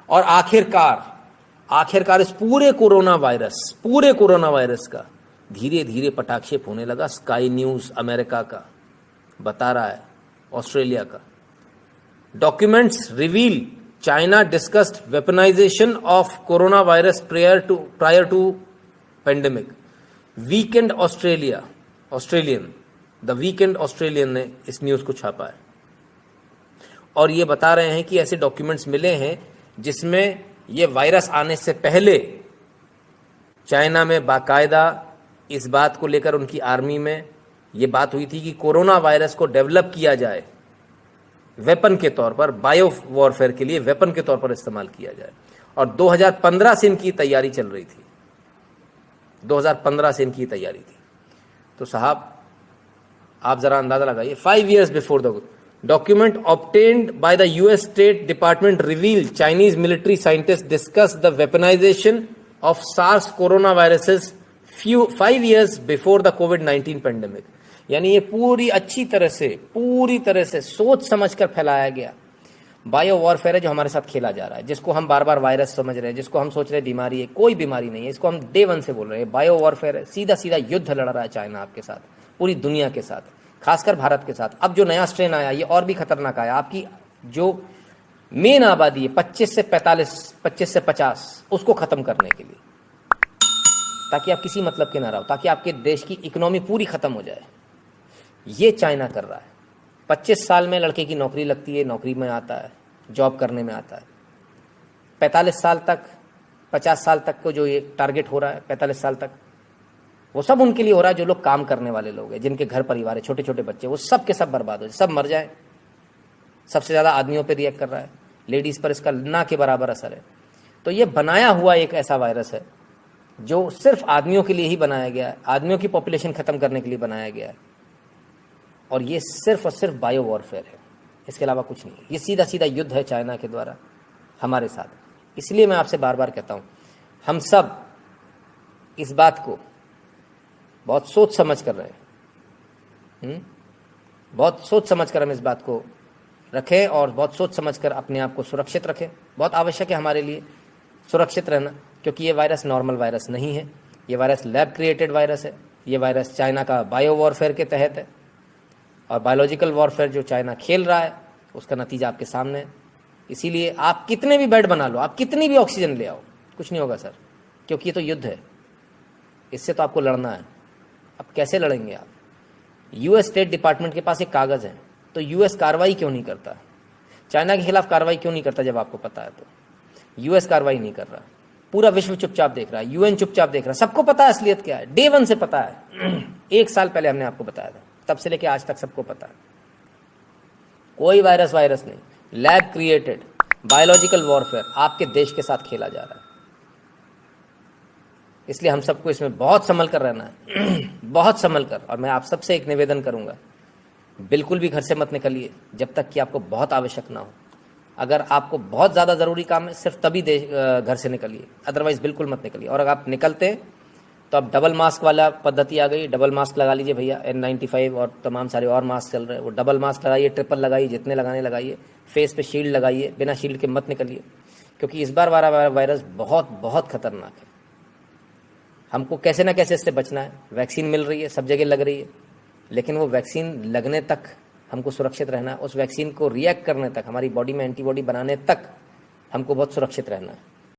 और आखिरकार इस पूरे कोरोना वायरस का धीरे धीरे पटाक्षेप होने लगा। स्काई न्यूज अमेरिका का बता रहा है, ऑस्ट्रेलिया का। Documents reveal China discussed weaponisation of corona virus prior to pandemic. The weekend Australian ने इस न्यूज को छापा है और ये बता रहे हैं कि ऐसे डॉक्यूमेंट्स मिले हैं जिसमें ये वायरस आने से पहले चाइना में बाकायदा इस बात को लेकर उनकी आर्मी में ये बात हुई थी कि कोरोना वायरस को डेवलप किया जाए, वेपन के तौर पर, बायो वॉरफेयर के लिए वेपन के तौर पर इस्तेमाल किया जाए। और 2015 से इनकी तैयारी चल रही थी, 2015 से इनकी तैयारी थी। तो साहब आप जरा अंदाजा लगाइए, 5 years before the document obtained by the US State Department revealed Chinese military scientists discussed the weaponization of SARS coronaviruses 5 years before the COVID-19 pandemic। यानी ये पूरी तरह से सोच समझकर फैलाया गया बायो वॉरफेयर है जो हमारे साथ खेला जा रहा है, जिसको हम बार बार वायरस समझ रहे हैं, जिसको हम सोच रहे हैं बीमारी है। कोई बीमारी नहीं है, इसको हम डे 1 से बोल रहे हैं बायो वॉरफेयर है। सीधा सीधा युद्ध लड़ रहा है चाइना आपके साथ, पूरी दुनिया के साथ, खासकर भारत के साथ। अब जो नया स्ट्रेन आया ये और भी खतरनाक आया। आपकी जो मेन आबादी है 25 से 50 उसको खत्म करने के लिए, ताकि आप किसी मतलब के ना रहो, ताकि आपके देश की इकोनॉमी पूरी खत्म हो जाए। ये चाइना कर रहा है। 25 साल में लड़के की नौकरी लगती है, नौकरी में आता है, जॉब करने में आता है। 45 साल तक, 50 साल तक को जो ये टारगेट हो रहा है, 45 साल तक, वो सब उनके लिए हो रहा है जो लोग काम करने वाले लोग हैं, जिनके घर परिवार है, छोटे छोटे बच्चे, वो सब के सब बर्बाद हो जाए, सब मर जाए। सबसे ज़्यादा आदमियों पे रिएक्ट कर रहा है, लेडीज़ पर इसका ना के बराबर असर है। तो ये बनाया हुआ एक ऐसा वायरस है जो सिर्फ आदमियों के लिए ही बनाया गया है, आदमियों की पॉपुलेशन ख़त्म करने के लिए बनाया गया है। और ये सिर्फ और सिर्फ बायो वॉरफेयर है, इसके अलावा कुछ नहीं है। ये सीधा सीधा युद्ध है चाइना के द्वारा हमारे साथ। इसलिए मैं आपसे बार बार कहता हूँ, हम सब इस बात को बहुत सोच समझ कर रहे हैं, बहुत सोच समझ कर हम इस बात को रखें और बहुत सोच समझ कर अपने आप को सुरक्षित रखें। बहुत आवश्यक है हमारे लिए सुरक्षित रहना, क्योंकि ये वायरस नॉर्मल वायरस नहीं है, ये वायरस लैब क्रिएटेड वायरस है। ये वायरस चाइना का बायो वॉरफेयर के तहत है और बायोलॉजिकल वॉरफेयर जो चाइना खेल रहा है उसका नतीजा आपके सामने है। इसीलिए आप कितने भी बेड बना लो, आप कितनी भी ऑक्सीजन ले आओ, कुछ नहीं होगा सर, क्योंकि ये तो युद्ध है, इससे तो आपको लड़ना है। अब कैसे लड़ेंगे आप? यूएस स्टेट डिपार्टमेंट के पास एक कागज़ है, तो यूएस कार्रवाई क्यों नहीं करता? चाइना के खिलाफ कार्रवाई क्यों नहीं करता? जब आपको पता है तो यूएस कार्रवाई नहीं कर रहा, पूरा विश्व चुपचाप देख रहा है, यूएन चुपचाप देख रहा है। सबको पता है असलियत क्या है, डे 1 से पता है। 1 साल पहले हमने आपको बताया था, तब से लेके आज तक सबको पता है। कोई वायरस नहीं, लैब क्रिएटेड बायोलॉजिकल वॉरफेयर आपके देश के साथ खेला जा रहा है। इसलिए हम सबको इसमें बहुत संभल कर रहना है, बहुत संभल कर। और मैं आप सबसे एक निवेदन करूंगा, बिल्कुल भी घर से मत निकलिए जब तक कि आपको बहुत आवश्यक ना हो। अगर आपको बहुत ज़्यादा ज़रूरी काम है सिर्फ तभी घर से निकलिए, अदरवाइज़ बिल्कुल मत निकलिए। और अगर आप निकलते हैं तो अब डबल मास्क वाला पद्धति आ गई, डबल मास्क लगा लीजिए भैया। N95 और तमाम सारे और मास्क चल रहे हैं, वो डबल मास्क लगाइए, ट्रिपल लगाइए, जितने लगाने लगाइए। फेस पे शील्ड लगाइए, बिना शील्ड के मत निकलिए, क्योंकि इस बार वाला वायरस बहुत बहुत खतरनाक है। हमको कैसे ना कैसे इससे बचना है। वैक्सीन मिल रही है, सब जगह लग रही है, लेकिन वो वैक्सीन लगने तक हमको सुरक्षित रहना है। उस वैक्सीन को रिएक्ट करने तक, हमारी बॉडी में एंटीबॉडी बनाने तक हमको बहुत सुरक्षित रहना है।